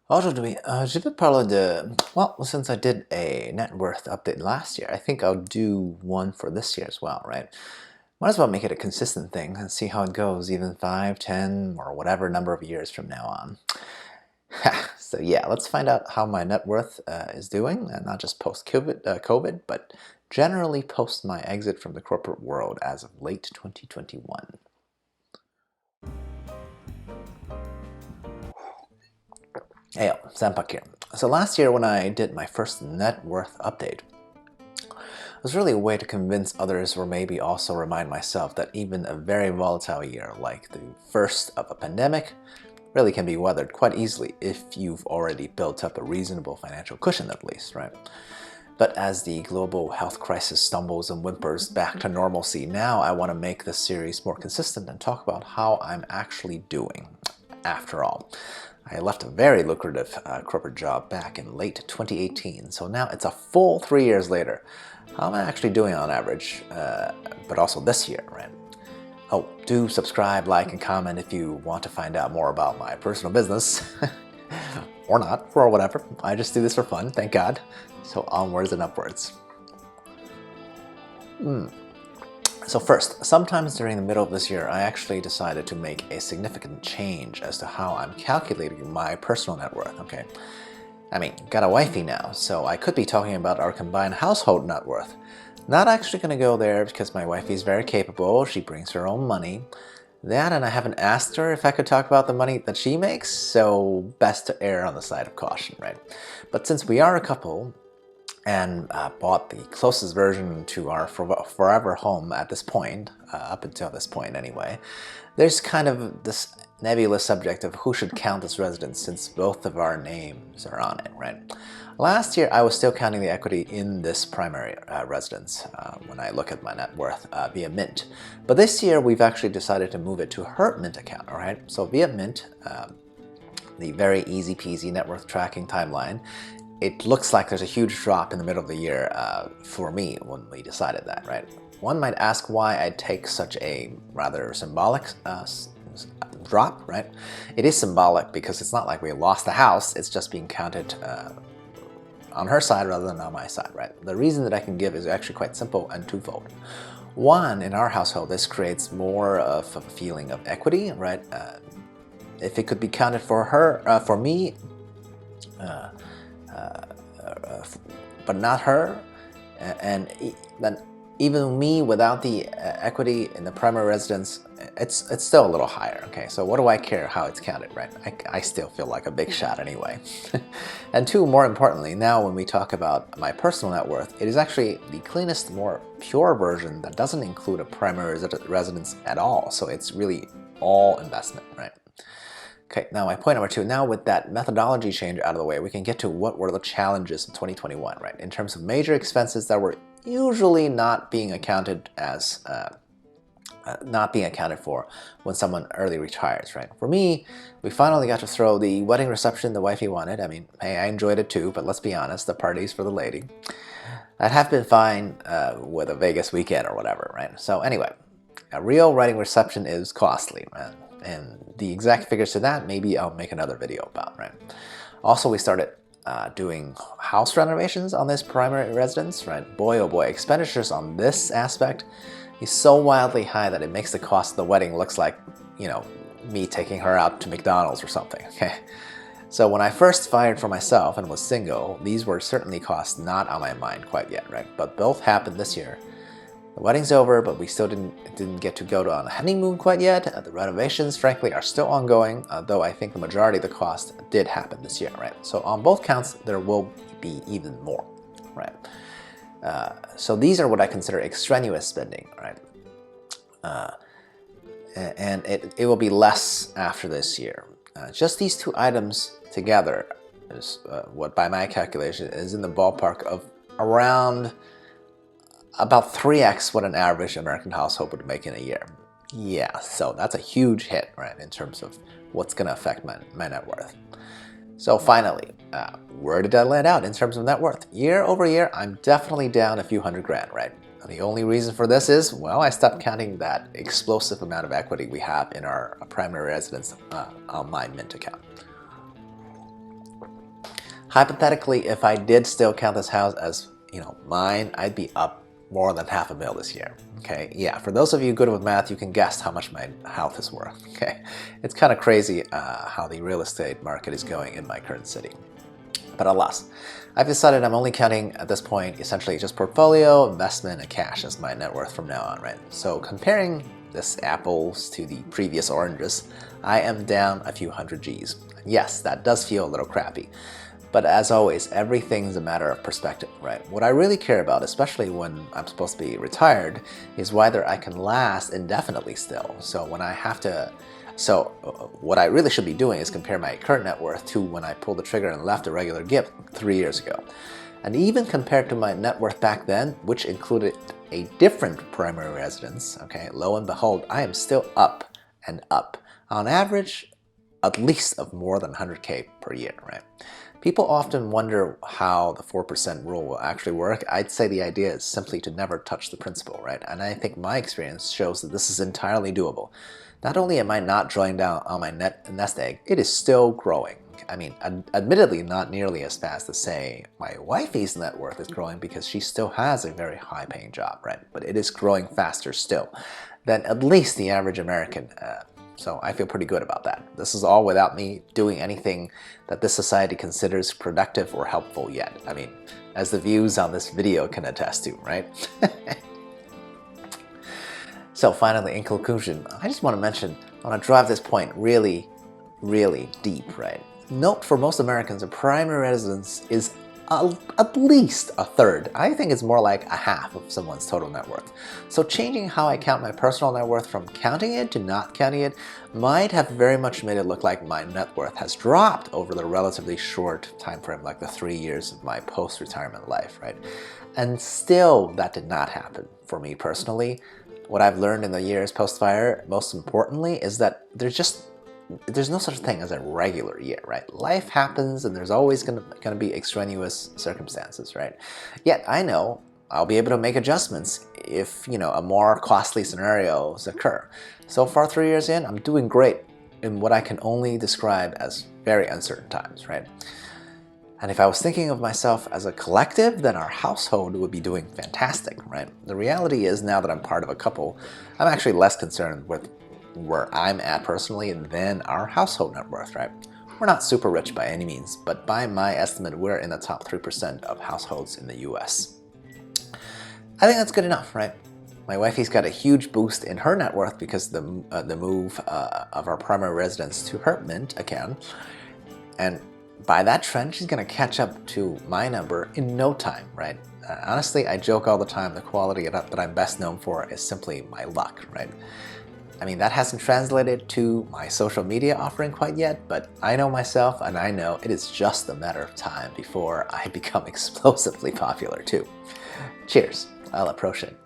Aujourd'hui, je vais parler de, well, since I did a net worth update last year, I think I'll do one for this year as well, right? Might as well make it a consistent thing and see how it goes, even 5, 10, or whatever number of years from now on. So yeah, let's find out how my net worth is doing, and not just post-COVID, but generally post my exit from the corporate world as of late 2021. Hey, Sampak here. So last year when I did my first net worth update, it was really a way to convince others or maybe also remind myself that even a very volatile year like the first of a pandemic really can be weathered quite easily if you've already built up a reasonable financial cushion at least, right? But as the global health crisis stumbles and whimpers back to normalcy, now I want to make this series more consistent and talk about how I'm actually doing. After all, I left a very lucrative corporate job back in late 2018, so now it's a full 3 years later. How am I actually doing on average, but also this year, right? Oh, do subscribe, like, and comment if you want to find out more about my personal business. Or not, or whatever. I just do this for fun, thank God. So onwards and upwards. So first, sometimes during the middle of this year, I actually decided to make a significant change as to how I'm calculating my personal net worth, okay? I mean, got a wifey now, so I could be talking about our combined household net worth. Not actually going to go there because my wifey is very capable, she brings her own money. That, and I haven't asked her if I could talk about the money that she makes, so best to err on the side of caution, right? But since we are a couple, and bought the closest version to our forever home at this point, up until this point anyway, there's kind of this nebulous subject of who should count as residence since both of our names are on it, right? Last year, I was still counting the equity in this primary residence when I look at my net worth via Mint. But this year, we've actually decided to move it to her Mint account, all right? So via Mint, the very easy peasy net worth tracking timeline, it looks like there's a huge drop in the middle of the year for me when we decided that, right? One might ask why I'd take such a rather symbolic drop, right? It is symbolic because it's not like we lost the house, it's just being counted on her side rather than on my side, right? The reason that I can give is actually quite simple and twofold. One, in our household, this creates more of a feeling of equity, right? If it could be counted for her, for me, but not her, and then even me without the equity in the primary residence, it's still a little higher, okay? So what do I care how it's counted, right? I still feel like a big shot anyway. And two, more importantly, now when we talk about my personal net worth, it is actually the cleanest, more pure version that doesn't include a primary residence at all. So it's really all investment, right? Okay, now my point number two, now with that methodology change out of the way, we can get to what were the challenges in 2021, right? In terms of major expenses that were usually not being accounted as, not being accounted for when someone early retires, right? For me, we finally got to throw the wedding reception the wifey wanted. I mean, hey, I enjoyed it too, but let's be honest, the party's for the lady. I'd have been fine with a Vegas weekend or whatever, right? So anyway, a real wedding reception is costly, man. And the exact figures to that, maybe I'll make another video about, right? Also, we started doing house renovations on this primary residence, right? Boy, oh boy, expenditures on this aspect is so wildly high that it makes the cost of the wedding looks like, you know, me taking her out to McDonald's or something, okay? So when I first fired for myself and was single, these were certainly costs not on my mind quite yet, right? But both happened this year. The wedding's over, but we still didn't get to go on a honeymoon quite yet. The renovations, frankly, are still ongoing, though I think the majority of the cost did happen this year, right? So on both counts, there will be even more, right? So these are what I consider extraneous spending, right? And it will be less after this year. Just these two items together is what, by my calculation, is in the ballpark of around about 3x what an average American household would make in a year. Yeah, so that's a huge hit, right, in terms of what's going to affect my net worth. So finally, where did I land out in terms of net worth? Year over year, I'm definitely down a few hundred grand, right? The only reason for this is, well, I stopped counting that explosive amount of equity we have in our primary residence on my Mint account. Hypothetically, if I did still count this house as, mine, I'd be up more than $500,000 this year. Okay, yeah, for those of you good with math, you can guess how much my house is worth. Okay, it's kind of crazy how the real estate market is going in my current city. But alas, I've decided I'm only counting at this point essentially just portfolio, investment, and cash as my net worth from now on, right? So comparing this apples to the previous oranges, I am down a few hundred G's. Yes, that does feel a little crappy. But as always, everything's a matter of perspective, right? What I really care about, especially when I'm supposed to be retired, is whether I can last indefinitely still. So what I really should be doing is compare my current net worth to when I pulled the trigger and left a regular gig 3 years ago. And even compared to my net worth back then, which included a different primary residence, okay, lo and behold, I am still up and up. On average, at least of more than 100K per year, right? People often wonder how the 4% rule will actually work. I'd say the idea is simply to never touch the principal, right? And I think my experience shows that this is entirely doable. Not only am I not drawing down on my nest egg, it is still growing. I mean, admittedly not nearly as fast as, say, my wifey's net worth is growing because she still has a very high-paying job, right? But it is growing faster still than at least the average American. So I feel pretty good about that. This is all without me doing anything that this society considers productive or helpful yet. I mean, as the views on this video can attest to, right? So finally, in conclusion, I just want to mention, I want to drive this point really, really deep, right? Note, for most Americans, a primary residence is at least a third. I think it's more like a half of someone's total net worth. So changing how I count my personal net worth from counting it to not counting it might have very much made it look like my net worth has dropped over the relatively short time frame, like the 3 years of my post-retirement life, right? And still, that did not happen for me personally. What I've learned in the years post-fire, most importantly, is that there's no such thing as a regular year, right? Life happens and there's always gonna be extraneous circumstances, right? Yet I know I'll be able to make adjustments if, a more costly scenarios occur. So far, 3 years in, I'm doing great in what I can only describe as very uncertain times, right? And if I was thinking of myself as a collective, then our household would be doing fantastic, right? The reality is, now that I'm part of a couple, I'm actually less concerned with where I'm at personally than our household net worth, right? We're not super rich by any means, but by my estimate, we're in the top 3% of households in the US. I think that's good enough, right? My wifey's got a huge boost in her net worth because the move of our primary residence to her Mint account. And by that trend, she's going to catch up to my number in no time, right? Honestly, I joke all the time, the quality that I'm best known for is simply my luck, right? I mean, that hasn't translated to my social media offering quite yet, but I know myself and I know it is just a matter of time before I become explosively popular too. Cheers, I'll approach it.